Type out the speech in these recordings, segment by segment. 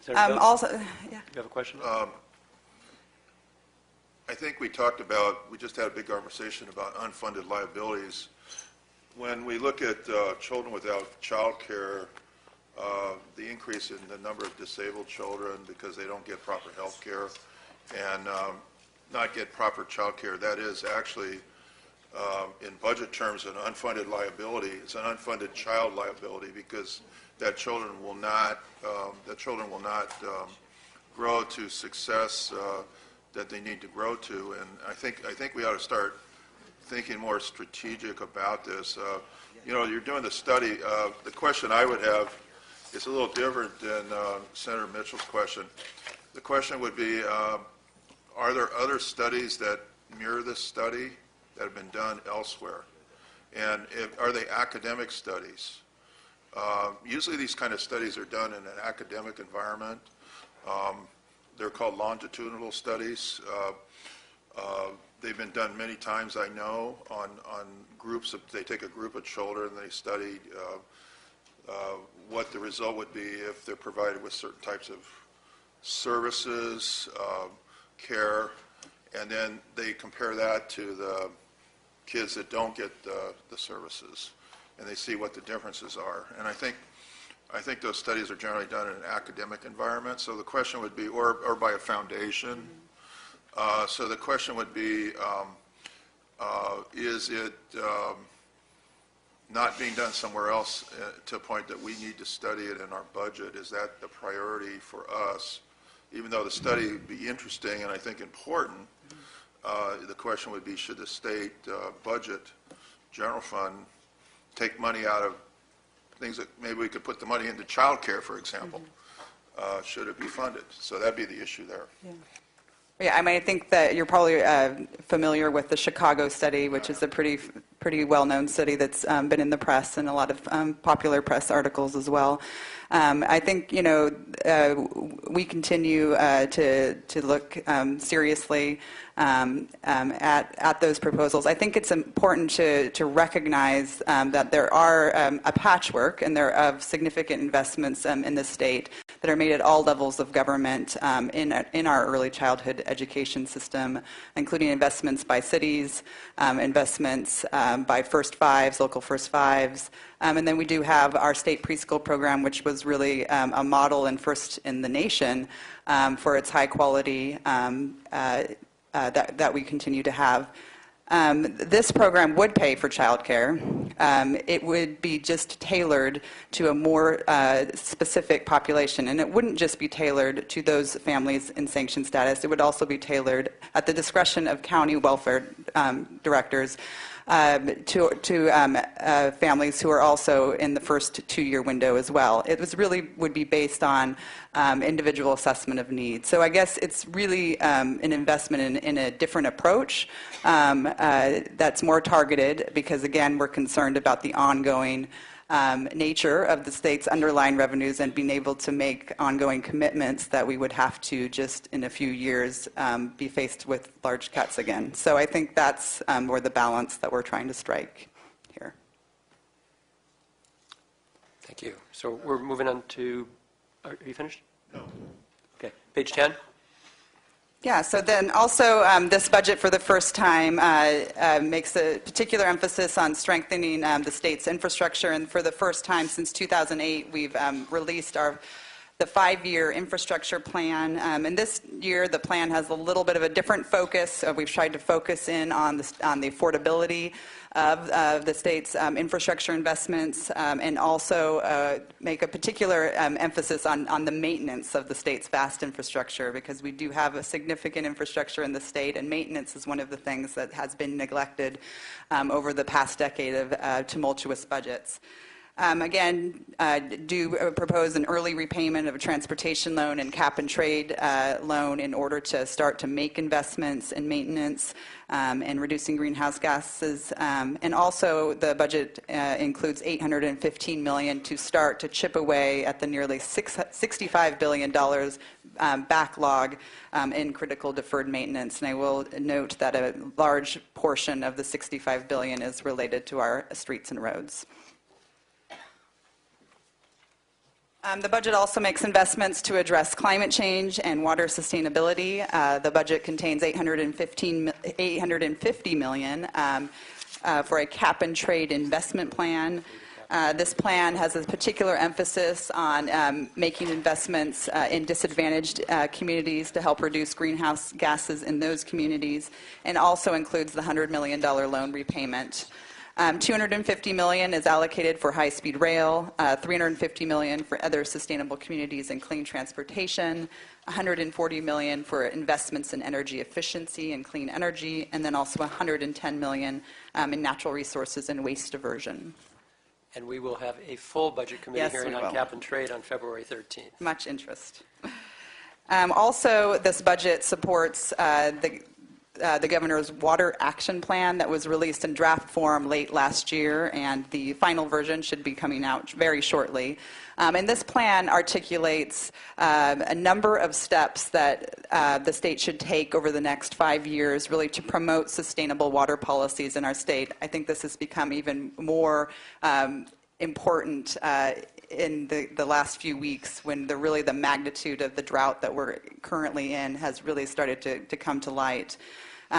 Senator Bill, Also, yeah. you have a question? I think we just had a big conversation about unfunded liabilities. When we look at children without child care, the increase in the number of disabled children because they don't get proper health care and not get proper child care, that is actually, in budget terms, an unfunded liability. It's an unfunded child liability because that children will not grow to success that they need to grow to. And I think we ought to start thinking more strategic about this. You're doing the study. The question I would have is a little different than Senator Mitchell's question. The question would be, are there other studies that mirror this study that have been done elsewhere? And are they academic studies? Usually these kind of studies are done in an academic environment. They're called longitudinal studies. They've been done many times, I know, on groups. They take a group of children and they study what the result would be if they're provided with certain types of services, care, and then they compare that to the kids that don't get the services, and they see what the differences are. And I think those studies are generally done in an academic environment. So the question would be, or by a foundation. So the question would be, is it not being done somewhere else to a point that we need to study it in our budget? Is that the priority for us? Even though the study would be interesting and I think important, the question would be, should the state budget, general fund, take money out of things that maybe we could put the money into child care, for example? Should it be funded? So that'd be the issue there. Yeah. Yeah, I mean, I think that you're probably familiar with the Chicago study, which is a pretty well-known study that's been in the press and a lot of popular press articles as well. I think we continue to look seriously at those proposals. I think it's important to recognize that there are a patchwork and there are significant investments in the state that are made at all levels of government in our early childhood education system, including investments by cities, investments by First Fives, local First Fives, and then we do have our state preschool program, which was really a model and first in the nation for its high quality that we continue to have. This program would pay for childcare. It would be just tailored to a more specific population, and it wouldn't just be tailored to those families in sanctioned status. It would also be tailored at the discretion of county welfare directors to families who are also in the first 2-year window as well. It would be based on individual assessment of needs. So I guess it's really an investment in a different approach that's more targeted because, again, we're concerned about the ongoing nature of the state's underlying revenues and being able to make ongoing commitments that we would have to just in a few years be faced with large cuts again. So I think that's where the balance that we're trying to strike here. Thank you. So we're moving on to, are you finished? No. Okay, page 10. Yeah, so then also this budget for the first time makes a particular emphasis on strengthening the state's infrastructure, and for the first time since 2008 we've released the 5-year infrastructure plan, and this year the plan has a little bit of a different focus. We've tried to focus in on the affordability of the state's infrastructure investments and also make a particular emphasis on the maintenance of the state's vast infrastructure, because we do have a significant infrastructure in the state, and maintenance is one of the things that has been neglected over the past decade of tumultuous budgets. Again, do propose an early repayment of a transportation loan and cap and trade loan in order to start to make investments in maintenance and reducing greenhouse gases. And also the budget includes $815 million to start to chip away at the nearly $65 billion backlog in critical deferred maintenance. And I will note that a large portion of the $65 billion is related to our streets and roads. The budget also makes investments to address climate change and water sustainability. The budget contains $850 million for a cap and trade investment plan. This plan has a particular emphasis on making investments in disadvantaged communities to help reduce greenhouse gases in those communities, and also includes the $100 million loan repayment. $250 million is allocated for high-speed rail, $350 million for other sustainable communities and clean transportation, $140 million for investments in energy efficiency and clean energy, and then also $110 million in natural resources and waste diversion. And we will have a full budget committee Yes, hearing we on will. cap and trade on February 13th. Much interest. Also, this budget supports the governor's water action plan that was released in draft form late last year, and the final version should be coming out very shortly. And this plan articulates a number of steps that the state should take over the next 5 years, really to promote sustainable water policies in our state. I think this has become even more important in the last few weeks, when really the magnitude of the drought that we're currently in has really started to come to light.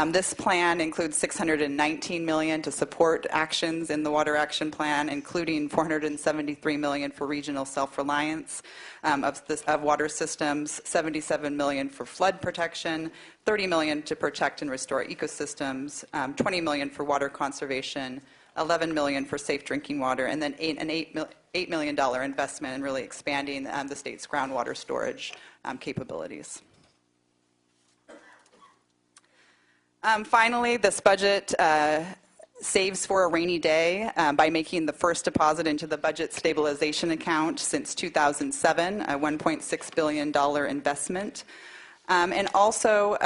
This plan includes $619 million to support actions in the Water Action Plan, including $473 million for regional self-reliance of water systems, $77 million for flood protection, $30 million to protect and restore ecosystems, $20 million for water conservation, $11 million for safe drinking water, and then an $8 million investment in really expanding the state's groundwater storage capabilities. Finally, this budget saves for a rainy day by making the first deposit into the budget stabilization account since 2007, a $1.6 billion investment. And also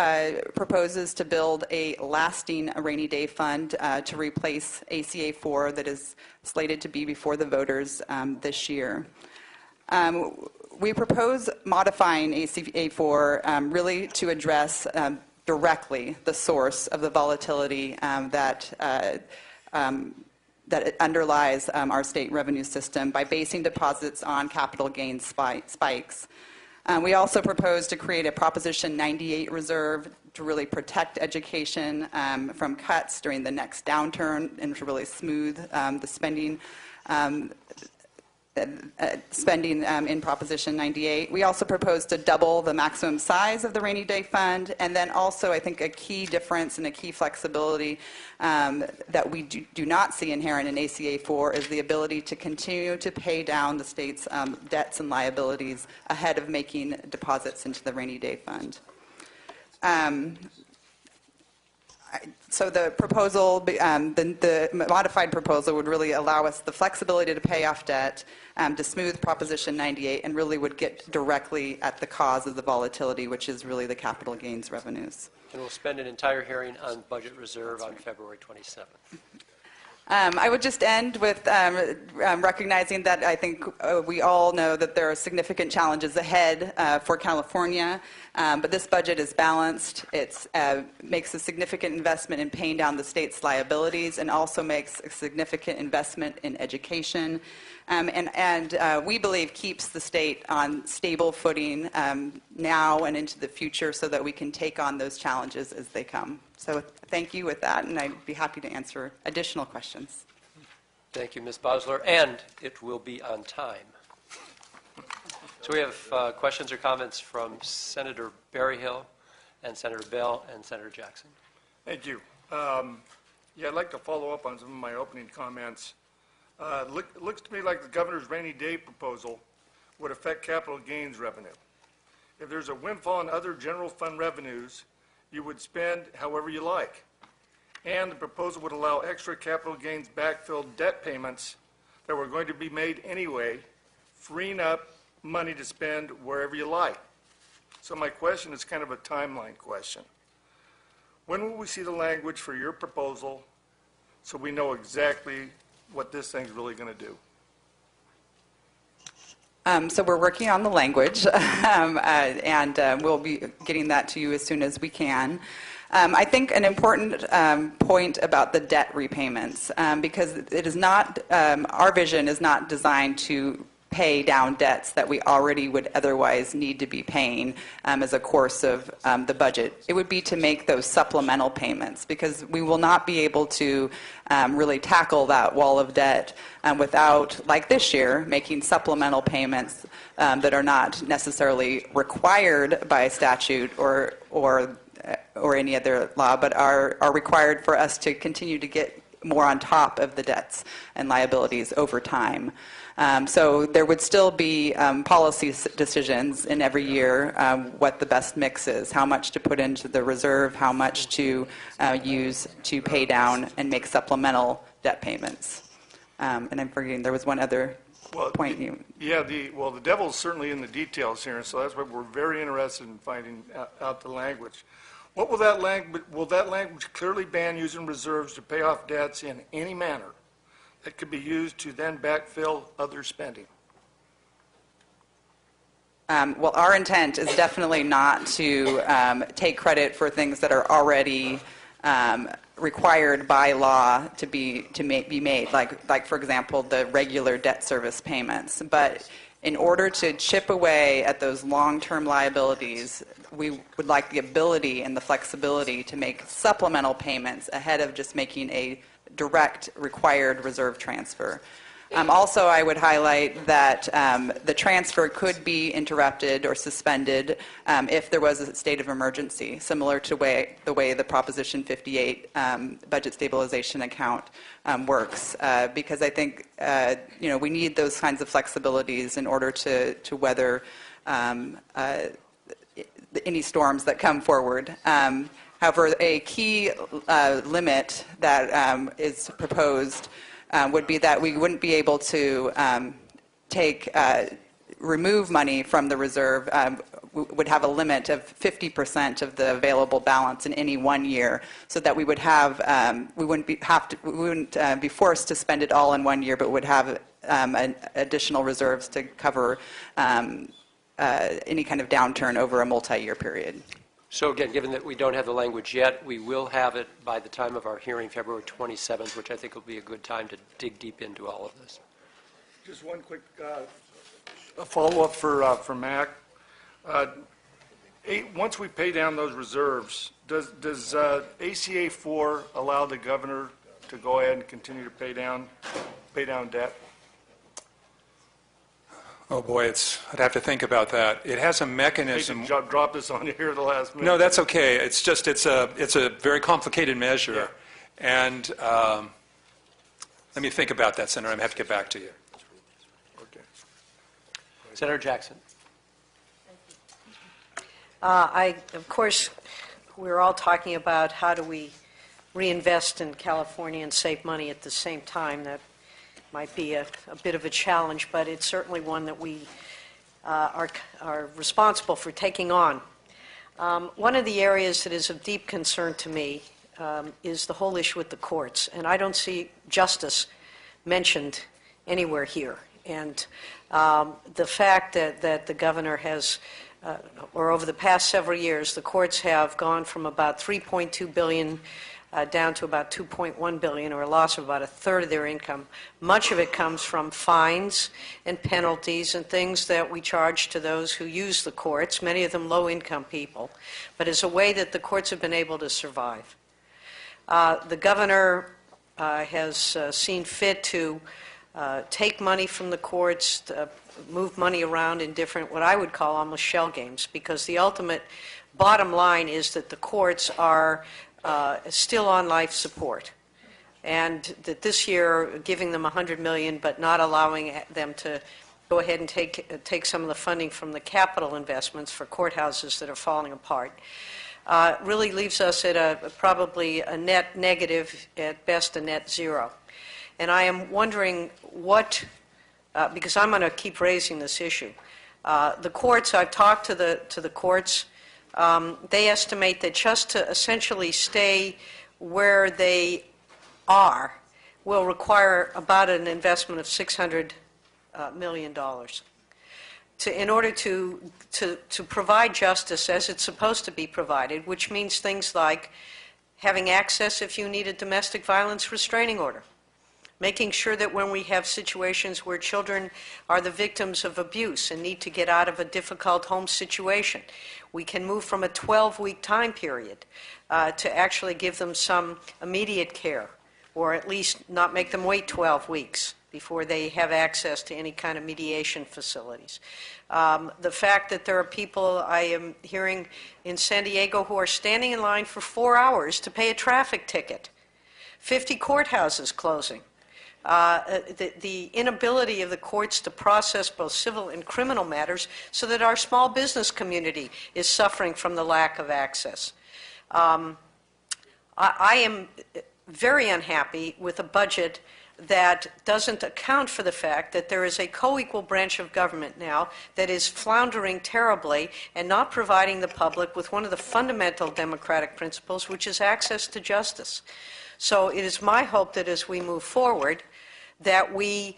proposes to build a lasting rainy day fund to replace ACA4 that is slated to be before the voters this year. We propose modifying ACA4 really to address directly the source of the volatility that underlies our state revenue system by basing deposits on capital gains spikes. We also propose to create a Proposition 98 reserve to really protect education from cuts during the next downturn and to really smooth the spending in Proposition 98. We also propose to double the maximum size of the rainy day fund, and then also I think a key difference and a key flexibility that we do not see inherent in ACA4 is the ability to continue to pay down the state's debts and liabilities ahead of making deposits into the rainy day fund. So the proposal, the modified proposal would really allow us the flexibility to pay off debt, to smooth Proposition 98, and really would get directly at the cause of the volatility, which is really the capital gains revenues. And we'll spend an entire hearing on budget reserve on February 27th. I would just end with recognizing that I think we all know that there are significant challenges ahead for California, but this budget is balanced. It makes a significant investment in paying down the state's liabilities and also makes a significant investment in education. And we believe keeps the state on stable footing now and into the future so that we can take on those challenges as they come. So thank you with that, and I'd be happy to answer additional questions. Thank you, Ms. Bosler, and it will be on time. So we have questions or comments from Senator Berryhill and Senator Bell and Senator Jackson. Thank you. Yeah, I'd like to follow up on some of my opening comments. Looks to me like the governor's rainy day proposal would affect capital gains revenue. If there's a windfall in other general fund revenues, you would spend however you like. And the proposal would allow extra capital gains backfilled debt payments that were going to be made anyway, freeing up money to spend wherever you like. So my question is kind of a timeline question. When will we see the language for your proposal so we know exactly what this thing's really going to do? So we're working on the language, and we'll be getting that to you as soon as we can. I think an important point about the debt repayments, because it is not, our vision is not designed to pay down debts that we already would otherwise need to be paying as a course of the budget. It would be to make those supplemental payments, because we will not be able to really tackle that wall of debt without, like this year, making supplemental payments that are not necessarily required by statute or any other law, but are required for us to continue to get more on top of the debts and liabilities over time. So there would still be policy decisions in every year what the best mix is, how much to put into the reserve, how much to use to pay down and make supplemental debt payments. And I'm forgetting, there was one other point you... Yeah, the devil's certainly in the details here, so that's why we're very interested in finding out the language. What will that language clearly ban using reserves to pay off debts in any manner that could be used to then backfill other spending? Well, our intent is definitely not to take credit for things that are already required by law to be made, like for example, the regular debt service payments. But in order to chip away at those long-term liabilities, we would like the ability and the flexibility to make supplemental payments ahead of just making a direct required reserve transfer. Also, I would highlight that the transfer could be interrupted or suspended if there was a state of emergency, similar to the way the Proposition 58 budget stabilization account works, because I think we need those kinds of flexibilities in order to weather any storms that come forward. However, a key limit that is proposed would be that we wouldn't be able to remove money from the reserve. Would have a limit of 50% of the available balance in any 1 year, so that we would have we wouldn't be forced to spend it all in 1 year, but would have additional reserves to cover any kind of downturn over a multi-year period. So again, given that we don't have the language yet, we will have it by the time of our hearing, February 27th, which I think will be a good time to dig deep into all of this. Just one quick follow-up for Mac. Once we pay down those reserves, does ACA 4 allow the governor to go ahead and continue to pay down debt? Oh boy, I'd have to think about that. It has a mechanism. I hate to drop this on you here at the last minute. No, that's okay. It's just it's a very complicated measure, yeah. And let me think about that, Senator. I'm going to have to get back to you. Okay. Senator Jackson. Of course, we're all talking about how do we reinvest in California and save money at the same time. That might be a bit of a challenge, but it's certainly one that we are responsible for taking on. One of the areas that is of deep concern to me is the whole issue with the courts, and I don't see justice mentioned anywhere here. And the fact that the governor has, or over the past several years, the courts have gone from about $3.2 billion down to about $2.1 billion, or a loss of about a third of their income. Much of it comes from fines and penalties and things that we charge to those who use the courts, many of them low-income people, but as a way that the courts have been able to survive. The governor has seen fit to take money from the courts, move money around in different, what I would call almost shell games, because the ultimate bottom line is that the courts are still on life support, and that this year giving them $100 million but not allowing them to go ahead and take some of the funding from the capital investments for courthouses that are falling apart really leaves us at probably a net negative, at best a net zero. And I am wondering what, because I'm going to keep raising this issue, the courts, I've talked to the courts. They estimate that just to essentially stay where they are will require about an investment of $600 million in order to provide justice as it's supposed to be provided, which means things like having access if you need a domestic violence restraining order, making sure that when we have situations where children are the victims of abuse and need to get out of a difficult home situation, we can move from a 12-week time period to actually give them some immediate care, or at least not make them wait 12 weeks before they have access to any kind of mediation facilities. The fact that there are people I am hearing in San Diego who are standing in line for 4 hours to pay a traffic ticket, 50 courthouses closing, the inability of the courts to process both civil and criminal matters, so that our small business community is suffering from the lack of access. I am very unhappy with a budget that doesn't account for the fact that there is a co-equal branch of government now that is floundering terribly and not providing the public with one of the fundamental democratic principles, which is access to justice. So it is my hope that as we move forward, that we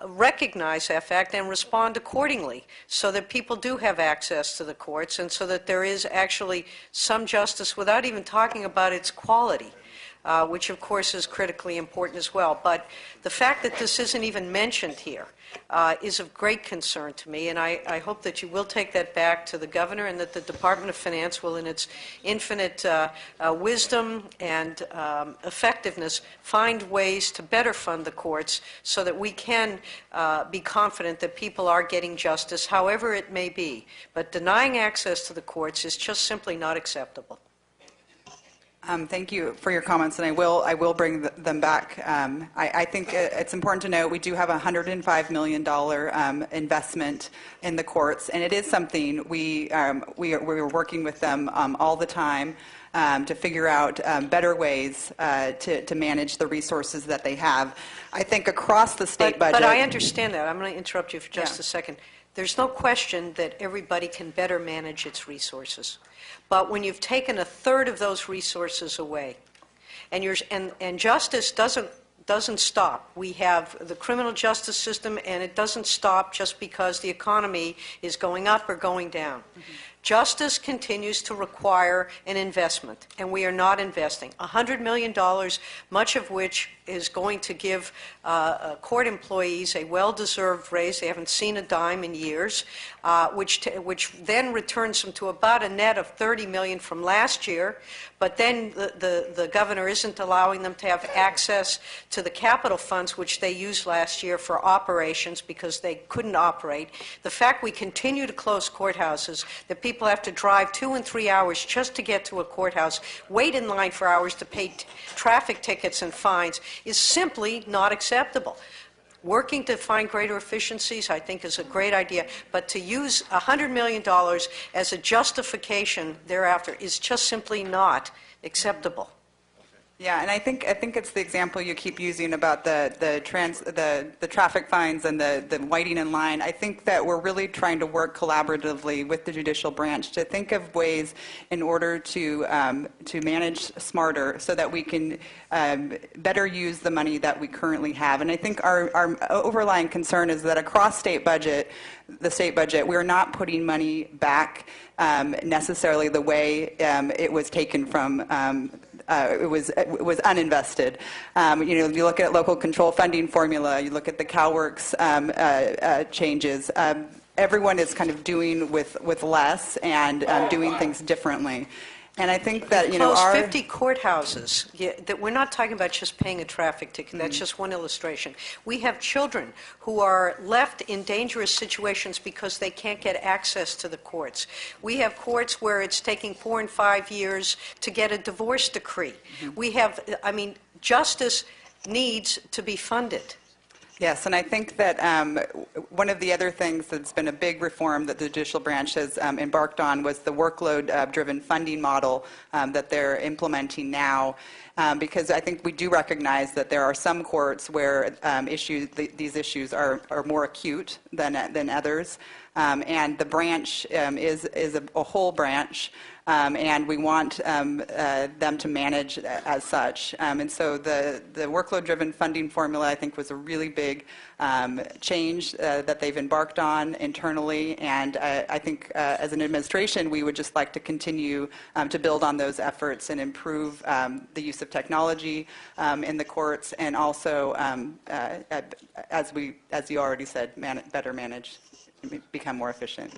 recognize that fact and respond accordingly, so that people do have access to the courts and so that there is actually some justice without even talking about its quality. Which of course is critically important as well. But the fact that this isn't even mentioned here is of great concern to me, and I hope that you will take that back to the governor and that the Department of Finance will, in its infinite wisdom and effectiveness, find ways to better fund the courts so that we can be confident that people are getting justice, however it may be. But denying access to the courts is just simply not acceptable. Thank you for your comments, and I will bring them back. I think it's important to note we do have a $105 million investment in the courts, and it is something we're working with them all the time to figure out better ways to manage the resources that they have. I think across the state budget. But I understand that. I'm going to interrupt you for just a second. There's no question that everybody can better manage its resources. But when you've taken a third of those resources away, and justice doesn't stop. We have the criminal justice system, and it doesn't stop just because the economy is going up or going down. Mm-hmm. Justice continues to require an investment, and we are not investing. $100 million, much of which is going to give court employees a well-deserved raise. They haven't seen a dime in years, which then returns them to about a net of $30 million from last year. But then the governor isn't allowing them to have access to the capital funds, which they used last year for operations because they couldn't operate. The fact we continue to close courthouses, that people have to drive 2 and 3 hours just to get to a courthouse, wait in line for hours to pay traffic tickets and fines, is simply not acceptable. Working to find greater efficiencies, I think, is a great idea, but to use $100 million as a justification thereafter is just simply not acceptable. Yeah, and I think it's the example you keep using about the traffic fines and the waiting in line. I think that we're really trying to work collaboratively with the judicial branch to think of ways in order to manage smarter, so that we can better use the money that we currently have. And I think our overlying concern is that across the state budget, we're not putting money back necessarily the way it was taken from. It was uninvested. You look at local control funding formula, you look at the CalWorks changes. Everyone is kind of doing with less and doing things differently. And I think that close 50 courthouses. That we're not talking about just paying a traffic ticket. That's just one illustration. We have children who are left in dangerous situations because they can't get access to the courts. We have courts where it's taking 4 and 5 years to get a divorce decree. We have, justice needs to be funded. Yes, and I think that one of the other things that's been a big reform that the judicial branch has embarked on was the workload-driven funding model that they're implementing now, because I think we do recognize that there are some courts where these issues are more acute than others. And the branch is a whole branch and we want them to manage as such. And so the workload-driven funding formula, I think, was a really big change that they've embarked on internally, and I think as an administration, we would just like to continue to build on those efforts and improve the use of technology in the courts, and also, as you already said, better manage, become more efficient.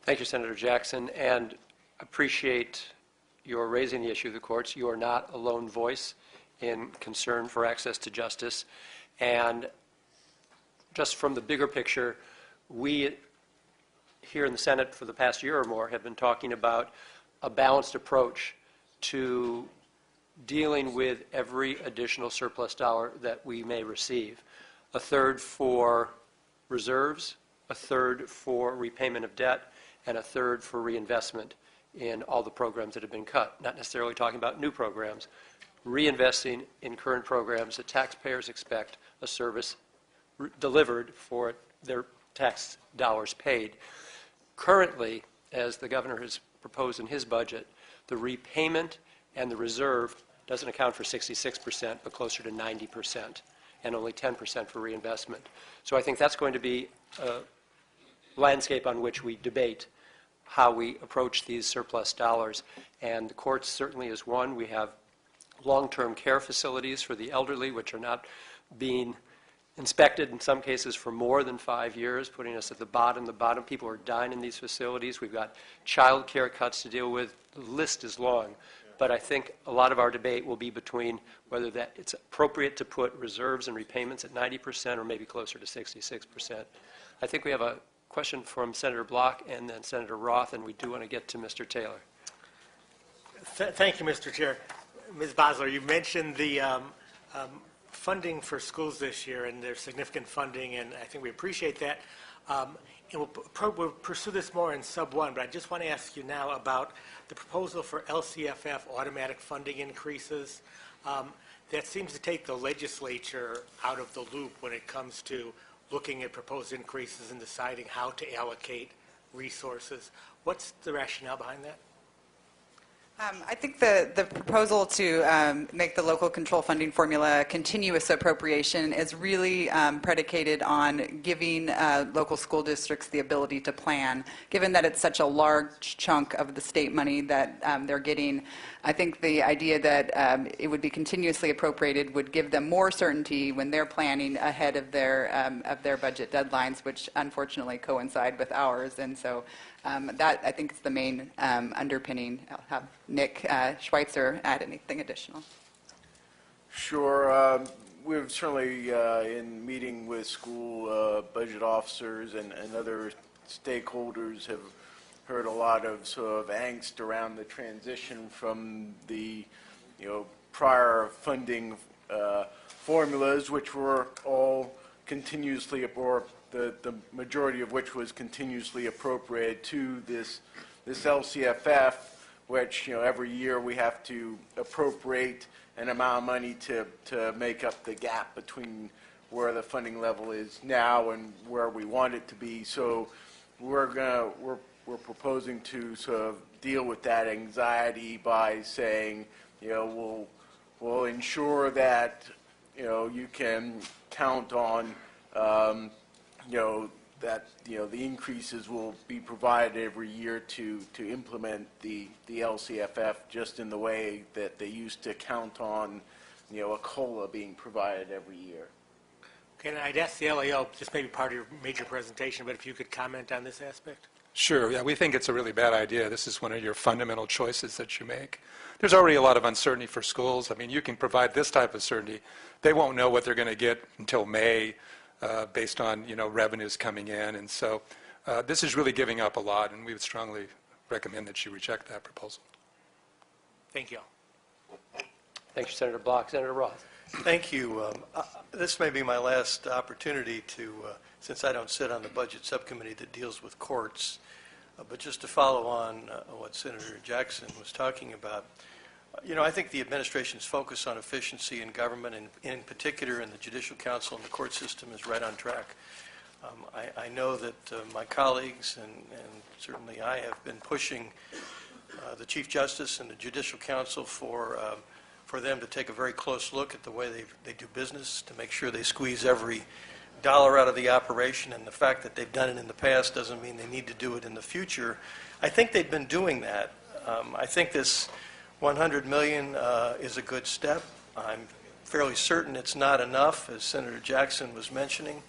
Thank you, Senator Jackson, and appreciate your raising the issue of the courts. You are not a lone voice in concern for access to justice, and just from the bigger picture, we here in the Senate for the past year or more have been talking about a balanced approach to dealing with every additional surplus dollar that we may receive. A third for reserves, a third for repayment of debt, and a third for reinvestment in all the programs that have been cut. Not necessarily talking about new programs, reinvesting in current programs that taxpayers expect a service delivered for their tax dollars paid. Currently, as the governor has proposed in his budget, the repayment and the reserve doesn't account for 66%, but closer to 90%, and only 10% for reinvestment. So I think that's going to be a landscape on which we debate how we approach these surplus dollars. And the courts certainly is one. We have long-term care facilities for the elderly, which are not being inspected in some cases for more than 5 years, putting us at the bottom. The bottom people are dying in these facilities. We've got child care cuts to deal with. The list is long. But I think a lot of our debate will be between whether that it's appropriate to put reserves and repayments at 90% or maybe closer to 66%. I think we have a question from Senator Block and then Senator Roth, and we do want to get to Mr. Taylor. Thank you, Mr. Chair. Ms. Bosler, you mentioned the funding for schools this year, and there's significant funding, and I think we appreciate that. And we'll pursue this more in sub 1, but I just want to ask you now about the proposal for LCFF automatic funding increases. That seems to take the legislature out of the loop when it comes to looking at proposed increases and deciding how to allocate resources. What's the rationale behind that? I think the proposal to make the local control funding formula a continuous appropriation is really predicated on giving local school districts the ability to plan. Given that it's such a large chunk of the state money that they're getting, I think the idea that it would be continuously appropriated would give them more certainty when they're planning ahead of their budget deadlines, which unfortunately coincide with ours. And so that, I think, is the main underpinning. I'll have Nick Schweitzer add anything additional. Sure. We've certainly, in meeting with school budget officers and other stakeholders, have heard a lot of sort of angst around the transition from the, prior funding formulas, which were all continuously, or the majority of which was continuously appropriated, to this LCFF, which every year we have to appropriate an amount of money to make up the gap between where the funding level is now and where we want it to be. So we're proposing to sort of deal with that anxiety by saying, we'll ensure that you can count on that the increases will be provided every year to implement the LCFF, just in the way that they used to count on a COLA being provided every year. Okay, and I'd ask the LAO, just maybe part of your major presentation, but if you could comment on this aspect. Sure. Yeah, we think it's a really bad idea. This is one of your fundamental choices that you make. There's already a lot of uncertainty for schools. I mean, you can provide this type of certainty. They won't know what they're going to get until May, based on revenues coming in, and so this is really giving up a lot, and we would strongly recommend that you reject that proposal. Thank you. Thank you, Senator Block. Senator Roth. Thank you. This may be my last opportunity to, since I don't sit on the budget subcommittee that deals with courts, but just to follow on what Senator Jackson was talking about. I think the administration's focus on efficiency in government, and in particular in the Judicial Council and the court system, is right on track. I know that my colleagues and certainly I have been pushing the Chief Justice and the Judicial Council for them to take a very close look at the way they do business, to make sure they squeeze every dollar out of the operation, and the fact that they've done it in the past doesn't mean they need to do it in the future. I think they've been doing that. I think this $100 million is a good step. I'm fairly certain it's not enough, as Senator Jackson was mentioning.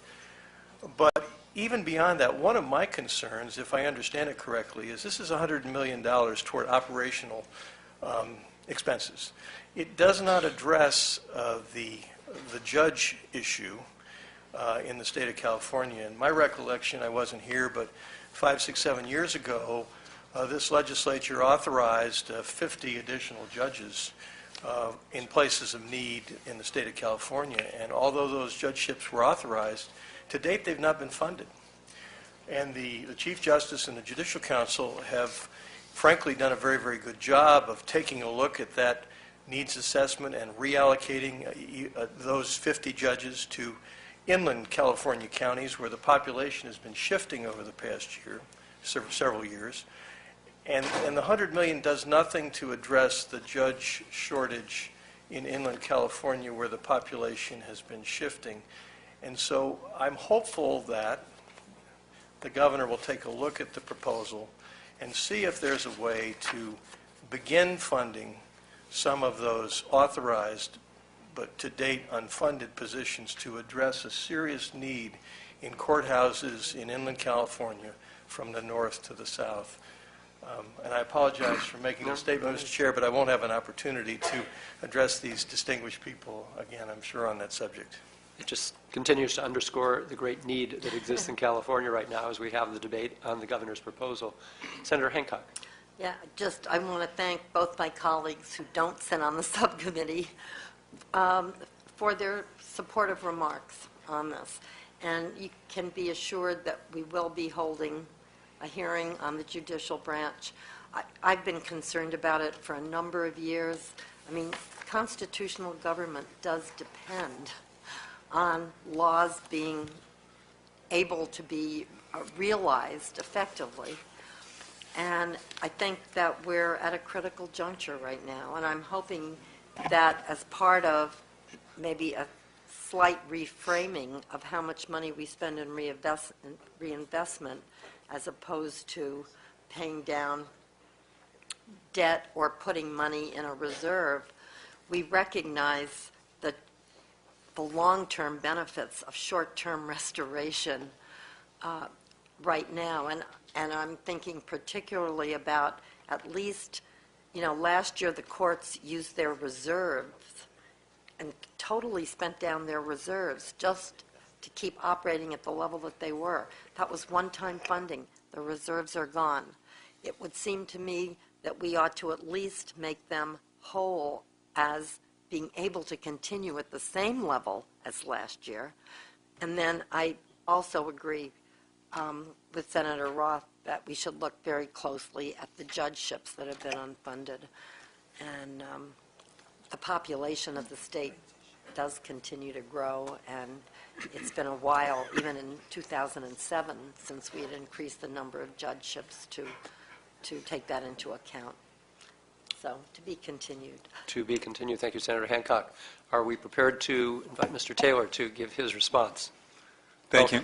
But even beyond that, one of my concerns, if I understand it correctly, is this is $100 million toward operational expenses. It does not address the judge issue in the state of California. In my recollection, I wasn't here, but 5, 6, 7 years ago, this legislature authorized 50 additional judges in places of need in the state of California. And although those judgeships were authorized, to date they've not been funded. And the Chief Justice and the Judicial Council have frankly done a very, very good job of taking a look at that needs assessment and reallocating those 50 judges to inland California counties where the population has been shifting over the past year, several years. And the $100 million does nothing to address the judge shortage in inland California where the population has been shifting. And so I'm hopeful that the governor will take a look at the proposal and see if there's a way to begin funding some of those authorized but to date unfunded positions to address a serious need in courthouses in inland California from the north to the south. And I apologize for making a statement, Mr. Chair, but I won't have an opportunity to address these distinguished people again, I'm sure, on that subject. It just continues to underscore the great need that exists in California right now as we have the debate on the governor's proposal. Senator Hancock. Yeah, I want to thank both my colleagues who don't sit on the subcommittee for their supportive remarks on this. And you can be assured that we will be holding a hearing on the judicial branch. I've been concerned about it for a number of years. I mean, constitutional government does depend on laws being able to be realized effectively. And I think that we're at a critical juncture right now, and I'm hoping that as part of maybe a slight reframing of how much money we spend in reinvestment as opposed to paying down debt or putting money in a reserve, we recognize the long-term benefits of short-term restoration right now. And I'm thinking particularly about at least, last year the courts used their reserves and totally spent down their reserves just to keep operating at the level that they were. That was one-time funding. The reserves are gone. It would seem to me that we ought to at least make them whole as being able to continue at the same level as last year. And then I also agree with Senator Roth that we should look very closely at the judgeships that have been unfunded. And the population of the state does continue to grow, and it's been a while, even in 2007, since we had increased the number of judgeships to take that into account. So, to be continued. To be continued. Thank you, Senator Hancock. Are we prepared to invite Mr. Taylor to give his response? Thank you.